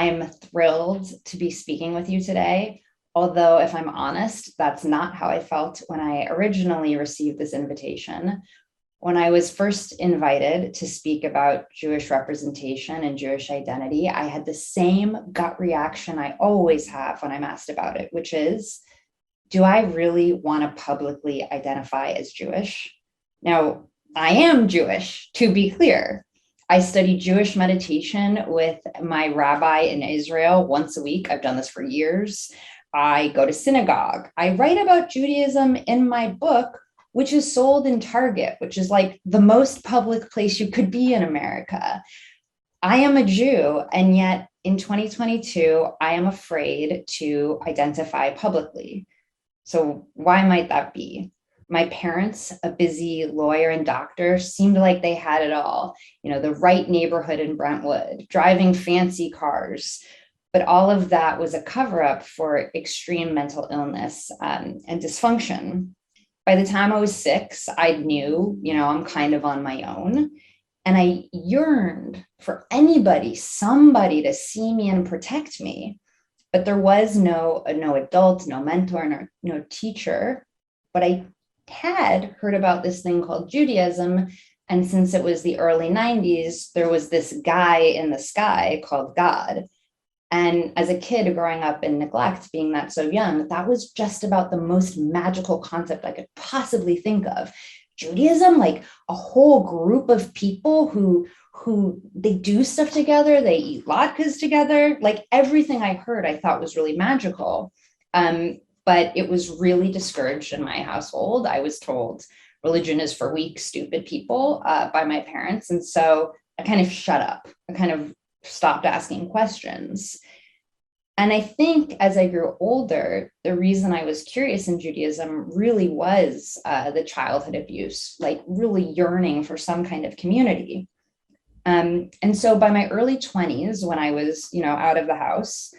I am thrilled to be speaking with you today. Although, if I'm honest, that's not how I felt when I originally received this invitation. When I was first invited to speak about Jewish representation and Jewish identity, I had the same gut reaction I always have when I'm asked about it, which is, do I really want to publicly identify as Jewish? Now, I am Jewish, to be clear. I study Jewish meditation with my rabbi in Israel once a week. I've done this for years. I go to synagogue. I write about Judaism in my book, which is sold in Target, which is like the most public place you could be in America. I am a Jew, and yet in 2022, I am afraid to identify publicly. So why might that be? My parents, a busy lawyer and doctor, seemed like they had it all. The right neighborhood in Brentwood, driving fancy cars. But all of that was a cover up for extreme mental illness and dysfunction. By the time I was 6, I knew, I'm kind of on my own. And I yearned for somebody to see me and protect me. But there was no adult, no mentor, no teacher. But I had heard about this thing called Judaism. And since it was the early 90s, there was this guy in the sky called God. And as a kid growing up in neglect, being that so young, that was just about the most magical concept I could possibly think of. Judaism, like a whole group of people who they do stuff together, they eat latkes together, like everything I heard I thought was really magical. But it was really discouraged in my household. I was told religion is for weak, stupid people by my parents. And so I kind of shut up. I kind of stopped asking questions. And I think as I grew older, the reason I was curious in Judaism really was the childhood abuse, like really yearning for some kind of community. And so by my early 20s, when I was, out of the house,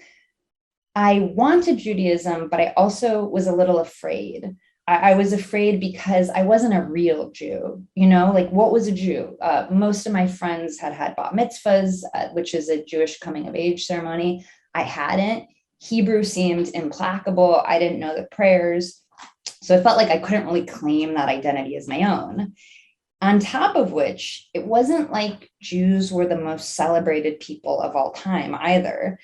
I wanted Judaism, but I also was a little afraid. I was afraid because I wasn't a real Jew, like what was a Jew? Most of my friends had bat mitzvahs, which is a Jewish coming of age ceremony. I hadn't. Hebrew seemed implacable. I didn't know the prayers. So I felt like I couldn't really claim that identity as my own. On top of which, it wasn't like Jews were the most celebrated people of all time either.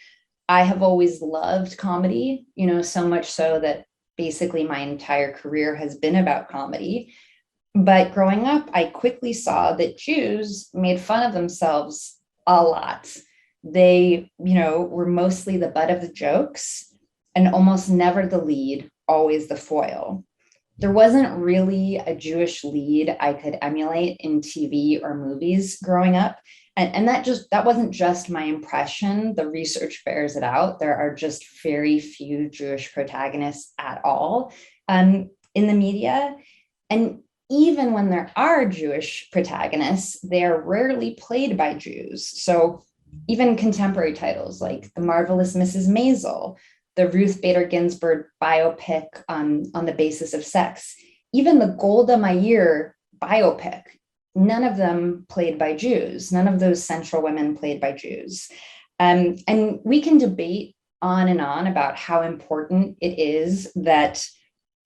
I have always loved comedy, so much so that basically my entire career has been about comedy. But growing up, I quickly saw that Jews made fun of themselves a lot. They, were mostly the butt of the jokes and almost never the lead, always the foil. There wasn't really a Jewish lead I could emulate in TV or movies growing up. And that wasn't just my impression. The research bears it out. There are just very few Jewish protagonists at all in the media. And even when there are Jewish protagonists, they are rarely played by Jews. So even contemporary titles like The Marvelous Mrs. Maisel, the Ruth Bader Ginsburg biopic on the basis of sex, even the Golda Meir biopic, none of them played by Jews, none of those central women played by Jews. And we can debate on and on about how important it is that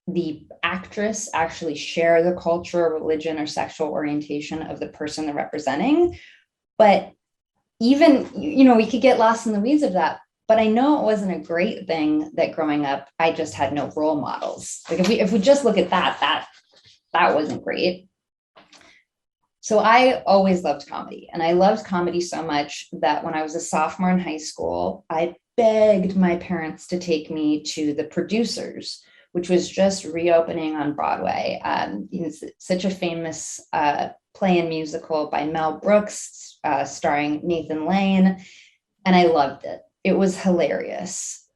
the actress actually share the culture, religion, or sexual orientation of the person they're representing. But even, we could get lost in the weeds of that. But I know it wasn't a great thing that growing up, I just had no role models. Like if we just look at that wasn't great. So I always loved comedy, and I loved comedy so much that when I was a sophomore in high school, I begged my parents to take me to The Producers, which was just reopening on Broadway. It's such a famous play and musical by Mel Brooks, starring Nathan Lane, and I loved it. It was hilarious.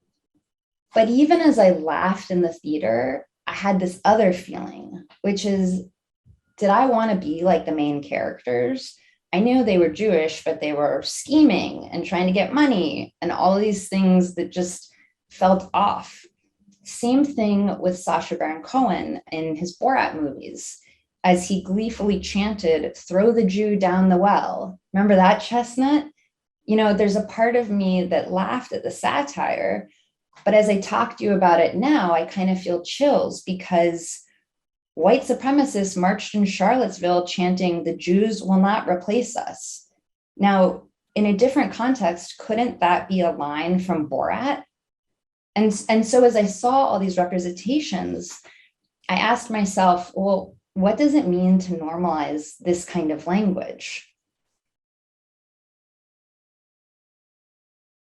But even as I laughed in the theater, I had this other feeling, which is, did I want to be like the main characters? I knew they were Jewish, but they were scheming and trying to get money and all these things that just felt off. Same thing with Sacha Baron Cohen in his Borat movies, as he gleefully chanted, "Throw the Jew down the well." Remember that chestnut? There's a part of me that laughed at the satire, but as I talk to you about it now, I kind of feel chills because white supremacists marched in Charlottesville chanting, "The Jews will not replace us." Now, in a different context, couldn't that be a line from Borat? And so as I saw all these representations, I asked myself, well, what does it mean to normalize this kind of language?